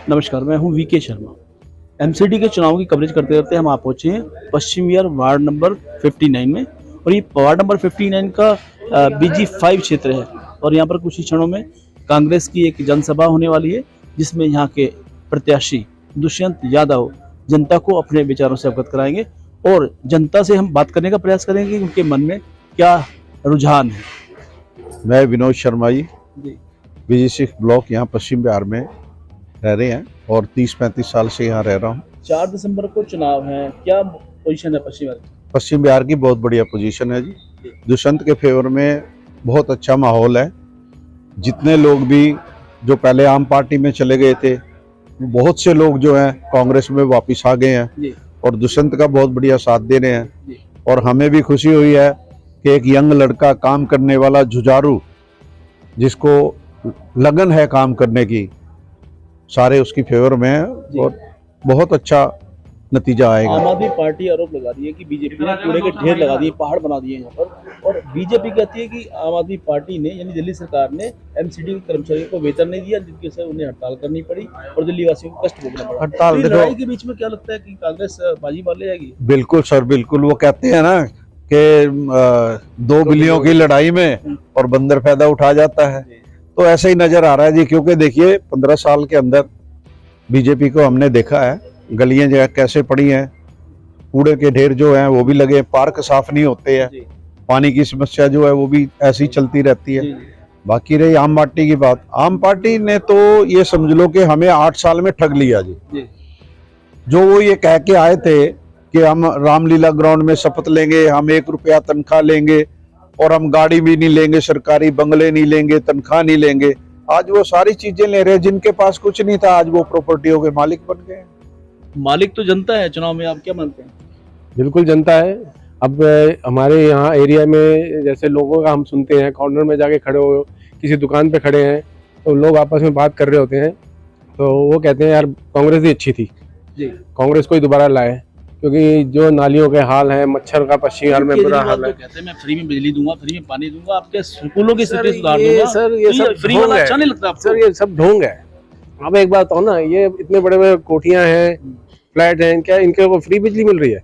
नमस्कार, मैं हूं वीके शर्मा। एमसीडी के चुनाव की कवरेज करते करते हम आप पहुंचे हैं पश्चिम विहार वार्ड नंबर 59 में। और ये वार्ड नंबर 59 का BG5 क्षेत्र है। और यहाँ पर कुछ ही क्षणों में कांग्रेस की एक जनसभा होने वाली है, जिसमें यहाँ के प्रत्याशी दुष्यंत यादव जनता को अपने विचारों से अवगत कराएंगे और जनता से हम बात करने का प्रयास करेंगे कि उनके मन में क्या रुझान है। मैं विनोद शर्मा जी BG6 ब्लॉक यहाँ पश्चिम बिहार में रह रहे हैं और 30-35 साल से यहाँ रह रहा हूँ। 4 दिसंबर को चुनाव है, क्या पोजीशन है पश्चिम बिहार की? पश्चिम बिहार की बहुत बढ़िया पोजीशन है जी। दुष्यंत के फेवर में बहुत अच्छा माहौल है। जितने लोग भी जो पहले आम पार्टी में चले गए थे, बहुत से लोग जो हैं कांग्रेस में वापस आ गए हैं और दुष्यंत का बहुत बढ़िया साथ दे रहे हैं। और हमें भी खुशी हुई है कि एक यंग लड़का, काम करने वाला, जुझारू, जिसको लगन है काम करने की, सारे उसकी फेवर में है और बहुत अच्छा नतीजा आएगा। आम आदमी पार्टी आरोप लगा रही है कि बीजेपी ने कूड़े के ढेर लगा दिए, पहाड़ बना दिए यहाँ पर। और बीजेपी कहती है कि आम आदमी पार्टी ने, यानी दिल्ली सरकार ने एमसीडी के कर्मचारियों को वेतन नहीं दिया, जिनके से उन्हें हड़ताल करनी पड़ी और दिल्ली वासियों को कष्ट भोगना पड़ा। हड़ताल लड़ाई के बीच में क्या लगता है कि कांग्रेस बाजी मार ले जाएगी? बिल्कुल सर, बिल्कुल। वो कहते हैं ना कि 2 बिल्लियों की लड़ाई में और बंदर फायदा उठा जाता है, तो ऐसे ही नजर आ रहा है जी। क्योंकि देखिए 15 साल के अंदर बीजेपी को हमने देखा है, गलियां जगह कैसे पड़ी हैं, कूड़े के ढेर जो हैं वो भी लगे, पार्क साफ नहीं होते हैं, पानी की समस्या जो है वो भी ऐसी चलती रहती है। बाकी रही आम पार्टी की बात, आम पार्टी ने तो ये समझ लो कि हमें 8 साल में ठग लिया जी। जो वो ये कह के आए थे कि हम रामलीला ग्राउंड में शपथ लेंगे, हम 1 रुपया तनख्वाह लेंगे और हम गाड़ी भी नहीं लेंगे, सरकारी बंगले नहीं लेंगे, तनख्वाह नहीं लेंगे, आज वो सारी चीजें ले रहे हैं। जिनके पास कुछ नहीं था, आज वो प्रॉपर्टियों के मालिक बन गए। मालिक तो जनता है चुनाव में, आप क्या मानते हैं? बिल्कुल जनता है। अब हमारे यहाँ एरिया में जैसे लोगों का हम सुनते हैं, कॉर्नर में जाके खड़े हो, किसी दुकान पे खड़े हैं तो लोग आपस में बात कर रहे होते हैं, तो वो कहते हैं यार कांग्रेस ही अच्छी थी जी, कांग्रेस को ही दोबारा लाए। क्योंकि जो नालियों के हाल है, मच्छर का पश्चिम बिहार में बुरा हाल है। कहते हैं मैं फ्री में बिजली दूंगा, फ्री में पानी दूंगा, आपके स्कूलों की स्थिति सुधार दूंगा। सर ये सब फ्री वाला अच्छा नहीं लगता आपको? सर ये सब ढोंग है। अब एक बात हो ना, ये इतने बड़े बड़े कोठियां हैं, फ्लैट हैं, क्या इनके को फ्री बिजली मिल रही है?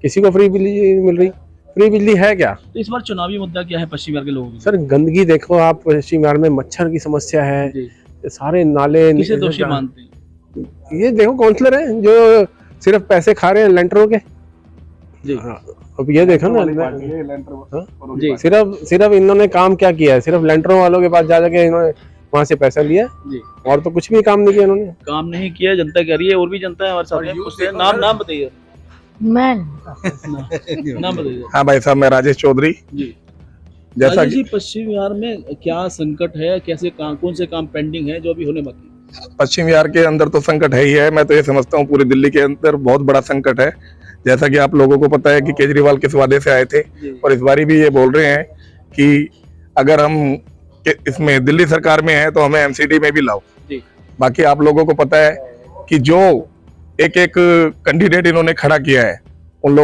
किसी को फ्री बिजली मिल रही? फ्री बिजली है क्या? तो इस बार चुनावी मुद्दा क्या है पश्चिम बिहार के लोगों की? सर गंदगी देखो आप, पश्चिम बिहार में मच्छर की समस्या है, सारे नाले। किसे दोषी मानते हैं? ये देखो काउंसलर हैं जो सिर्फ पैसे खा रहे हैं लेंटरों के जी। अब ये देखो ना, सिर्फ इन्होंने काम क्या किया है? सिर्फ लेंटरों वालों के पास जा जाके इन्होंने वहां से पैसा लिया जी, और तो कुछ भी काम नहीं किया इन्होंने। काम नहीं किया, जनता कह रही है। और भी जनता है हमारे साथ। नाम बताइए। मैं नाम बताइए। हाँ भाई साहब, मैं राजेश चौधरी जी। जैसा कि पश्चिम बिहार में क्या संकट है, कैसे काम, कौन से काम पेंडिंग है जो अभी होने बाकी? पश्चिम बिहार के अंदर तो संकट है ही है। मैं तो ये समझता हूँ पूरी दिल्ली के अंदर बहुत बड़ा संकट है। जैसा कि आप लोगों को पता है कि केजरीवाल किस वादे से आए थे, और इस बारी भी ये बोल रहे हैं कि अगर हम इसमें दिल्ली सरकार में है तो हमें एमसीडी में भी लाओ। बाकी आप लोगों को पता है कि जो एक कैंडिडेट इन्होंने खड़ा किया है, उन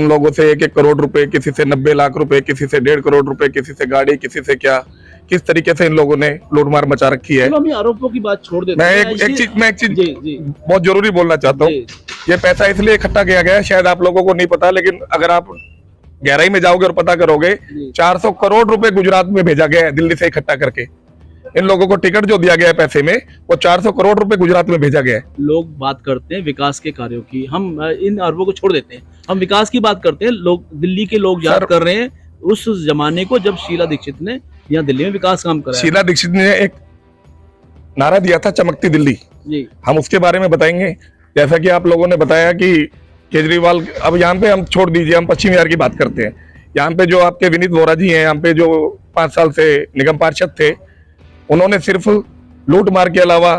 लोगों से 1-1 करोड़ रुपए, किसी से 90 लाख रुपए, किसी से 1.5 करोड़ रुपए, किसी से गाड़ी, किसी से क्या, किस तरीके से इन लोगों ने लूटमार मचा रखी है। हम आरोपों की बात छोड़ देते हैं। मैं एक चीज बहुत जरूरी बोलना चाहता हूँ। ये पैसा इसलिए इकट्ठा किया गया है, शायद आप लोगों को नहीं पता, लेकिन अगर आप गहराई में जाओगे और पता करोगे, 400 करोड़ रुपए गुजरात में भेजा गया है दिल्ली से इकट्ठा करके। इन लोगों को टिकट जो दिया गया है पैसे में, वो 400 करोड़ रुपए गुजरात में भेजा गया है। लोग बात करते हैं विकास के कार्यों की, हम इन अरबों को छोड़ देते हैं, हम विकास की बात करते हैं। लोग, दिल्ली के लोग याद कर रहे हैं उस जमाने को जब शीला दीक्षित ने यहाँ दिल्ली में विकास काम कराया। शीला दीक्षित ने एक नारा दिया था, चमकती दिल्ली जी। हम उसके बारे में बताएंगे। जैसा कि आप लोगों ने बताया कि केजरीवाल, अब यहाँ पे हम छोड़ दीजिए, हम पश्चिम बिहार की बात करते हैं। यहाँ पे जो आपके विनीत वोरा जी हैं, यहाँ पे जो 5 साल से निगम पार्षद थे, उन्होंने सिर्फ लूट मार के अलावा,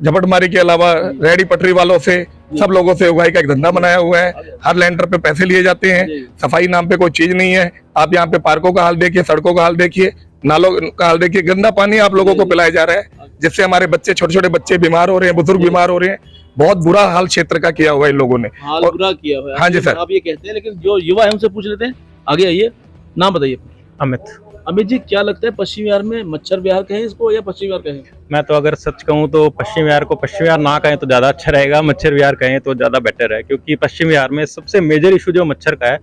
झपटमारी के अलावा, रेहड़ी पटरी वालों से, सब लोगों से उगाई का एक धंधा बनाया हुआ है। हर लैंडर पे पैसे लिए जाते हैं, सफाई नाम पे कोई चीज नहीं है। आप यहाँ पे पार्कों का हाल देखिए, सड़कों का हाल देखिए, नालों का हाल देखिए, गंदा पानी आप लोगों को पिलाया जा रहा है, जिससे हमारे बच्चे, छोटे छोटे बच्चे बीमार हो रहे हैं, बुजुर्ग बीमार हो रहे हैं। बहुत बुरा हाल क्षेत्र का किया हुआ है इन लोगों ने, हाल बुरा किया हुआ है। हाँ जी सर, आप ये कहते हैं, लेकिन जो युवा है उनसे पूछ लेते हैं। आगे आइए, नाम बताइए। अमित। अमित जी, क्या लगता है पश्चिम बिहार में मच्छर विहार कहें इसको या पश्चिम बिहार कहें? मैं तो अगर सच कहूँ तो पश्चिम बिहार को पश्चिम बिहार ना कहें तो ज़्यादा अच्छा रहेगा, मच्छर विहार कहें तो ज़्यादा बेटर है, क्योंकि पश्चिम बिहार में सबसे मेजर इशू जो मच्छर का है।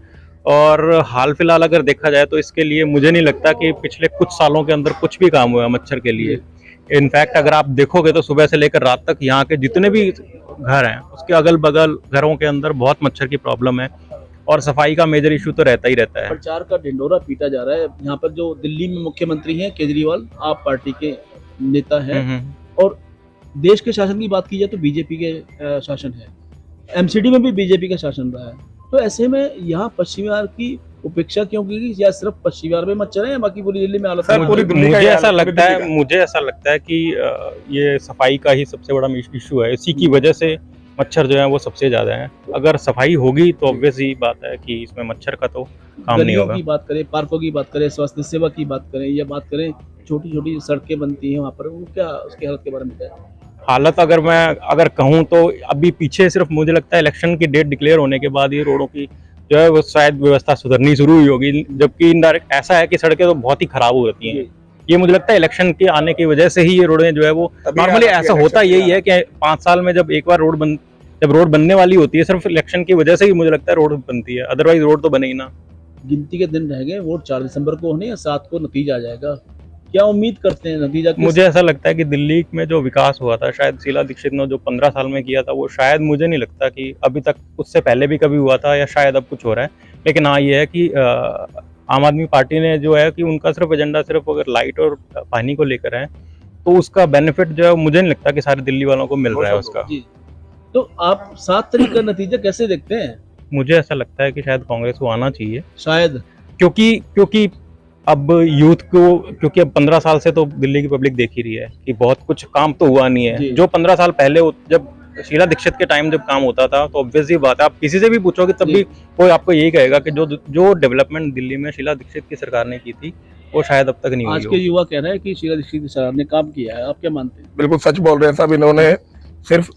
और हाल फिलहाल अगर देखा जाए तो इसके लिए मुझे नहीं लगता कि पिछले कुछ सालों के अंदर कुछ भी काम हुआ है मच्छर के लिए। इनफैक्ट अगर आप देखोगे तो सुबह से लेकर रात तक यहाँ के जितने भी घर हैं उसके अगल बगल घरों के अंदर बहुत मच्छर की प्रॉब्लम है, और सफाई का मेजर इशू तो रहता ही रहता है। प्रचार का ढिंडोरा पीटा जा रहा है। यहाँ पर जो दिल्ली में मुख्यमंत्री हैं केजरीवाल, आप पार्टी के नेता हैं, और देश के शासन की बात की जाए तो बीजेपी के शासन है, एमसीडी में भी बीजेपी का शासन रहा है। तो ऐसे में यहाँ पश्चिम बिहार की उपेक्षा क्यों की गई? या सिर्फ पश्चिम बिहार में मच्छर है या बाकी पूरी दिल्ली में हालत सर, पूरी दिल्ली का मुझे ये ऐसा हाल है, लगता पूरी है दिल्ली मुझे ऐसा लगता है कि ये सफाई का ही सबसे बड़ा इशू है। इसी की वजह से मच्छर जो है वो सबसे ज्यादा है। अगर सफाई होगी तो ऑब्वियस ही बात है कि इसमें मच्छर का तो काम नहीं गलियों होगा। की बात करें, पार्कों की बात करें, स्वास्थ्य सेवा की बात करें, या बात करें छोटी छोटी सड़कें बनती हैं वहाँ पर, वो क्या उसकी हालत के बारे में क्या है? हालत अगर कहूँ तो अभी पीछे सिर्फ मुझे लगता है इलेक्शन की डेट डिक्लेयर होने के बाद ही रोडों की जो है वो शायद व्यवस्था सुधरनी शुरू हुई होगी, जबकि इनडायरेक्ट ऐसा है कि सड़कें तो बहुत ही खराब हो जाती हैं। ये मुझे लगता है इलेक्शन के आने की वजह से ही ये रोडें जो है वो तभी नॉर्मली आ रही है ऐसा होता election यही है कि 5 साल में जब एक बार जब रोड बनने वाली होती है, सिर्फ इलेक्शन की वजह से ही मुझे लगता है रोड बनती है, अदरवाइज रोड तो बने ही ना। गिनती के दिन रह गए, वोट 4 दिसंबर को होने या 7 को नतीजा आ जाएगा। क्या उम्मीद करते हैं नतीजा मुझे ऐसा लगता है कि दिल्ली में जो विकास हुआ था, शायद शीला दीक्षित ने जो 15 साल में किया था, वो शायद मुझे नहीं लगता कि अभी तक उससे पहले भी कभी हुआ था, या शायद अब कुछ हो रहा है। लेकिन हाँ, ये है कि आम आदमी पार्टी ने जो है कि उनका सिर्फ एजेंडा सिर्फ अगर लाइट और पानी को लेकर है, तो उसका बेनिफिट जो है मुझे नहीं लगता कि सारे दिल्ली वालों को मिल रहा है उसका। जी, तो आप 7 तारीख का नतीजा कैसे देखते हैं? मुझे ऐसा लगता है कि शायद कांग्रेस को आना चाहिए, शायद क्योंकि अब यूथ को, क्योंकि अब 15 साल से तो दिल्ली की पब्लिक देख ही रही है कि बहुत कुछ काम तो हुआ नहीं जी। है। जो 15 साल पहले जब शीला दीक्षित के टाइम जब काम होता था, तो ऑब्वियसली बात है, आप किसी से भी पूछोगे तब जी। भी कोई आपको यही कहेगा कि जो डेवलपमेंट दिल्ली में शीला दीक्षित की सरकार ने की थी वो शायद अब तक नहीं हुई आज हो। के युवा कह रहे हैं कि शीला दीक्षित सरकार ने काम किया है, आप क्या मानते हैं? बिल्कुल सच बोल रहे हैं साहब। इन्होंने सिर्फ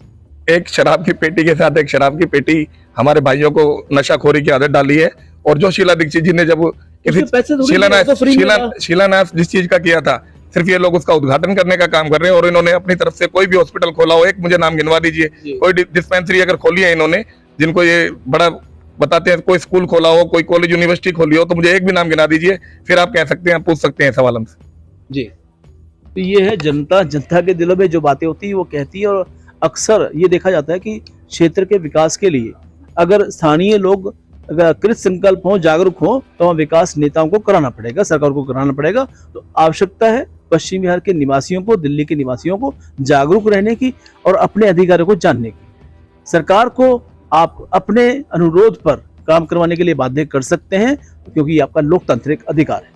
एक शराब की पेटी के साथ एक शराब की पेटी हमारे भाइयों को नशाखोरी की आदत डाली है। और जो शीला दीक्षित जी ने जब किसी उसके पैसे थोड़ी मिले, तो फ्री में था। शिलान्यास जिस चीज का किया था, सिर्फ ये लोग उसका उद्घाटन करने का काम कर रहे हैं। और इन्होंने अपनी तरफ से कोई भी हॉस्पिटल खोला हो, एक मुझे नाम गिनवा दीजिए, जी। कोई डिस्पेंसरी अगर खोली है इन्होंने जिनको ये बड़ा बताते हैं, कोई स्कूल खोला हो, कोई कॉलेज यूनिवर्सिटी खोली हो, तो मुझे एक भी नाम गिना दीजिए, फिर आप कह सकते हैं, आप पूछ सकते हैं सवाल हमसे। जी, तो ये है जनता के दिलों में जो बातें होती है वो कहती है। और अक्सर ये देखा जाता है कि क्षेत्र के विकास के लिए अगर स्थानीय लोग अगर कृत संकल्प हो, जागरूक हो, तो वहाँ विकास नेताओं को कराना पड़ेगा, सरकार को कराना पड़ेगा। तो आवश्यकता है पश्चिम बिहार के निवासियों को, दिल्ली के निवासियों को जागरूक रहने की और अपने अधिकारों को जानने की। सरकार को आप अपने अनुरोध पर काम करवाने के लिए बाध्य कर सकते हैं, क्योंकि ये आपका लोकतांत्रिक अधिकार है।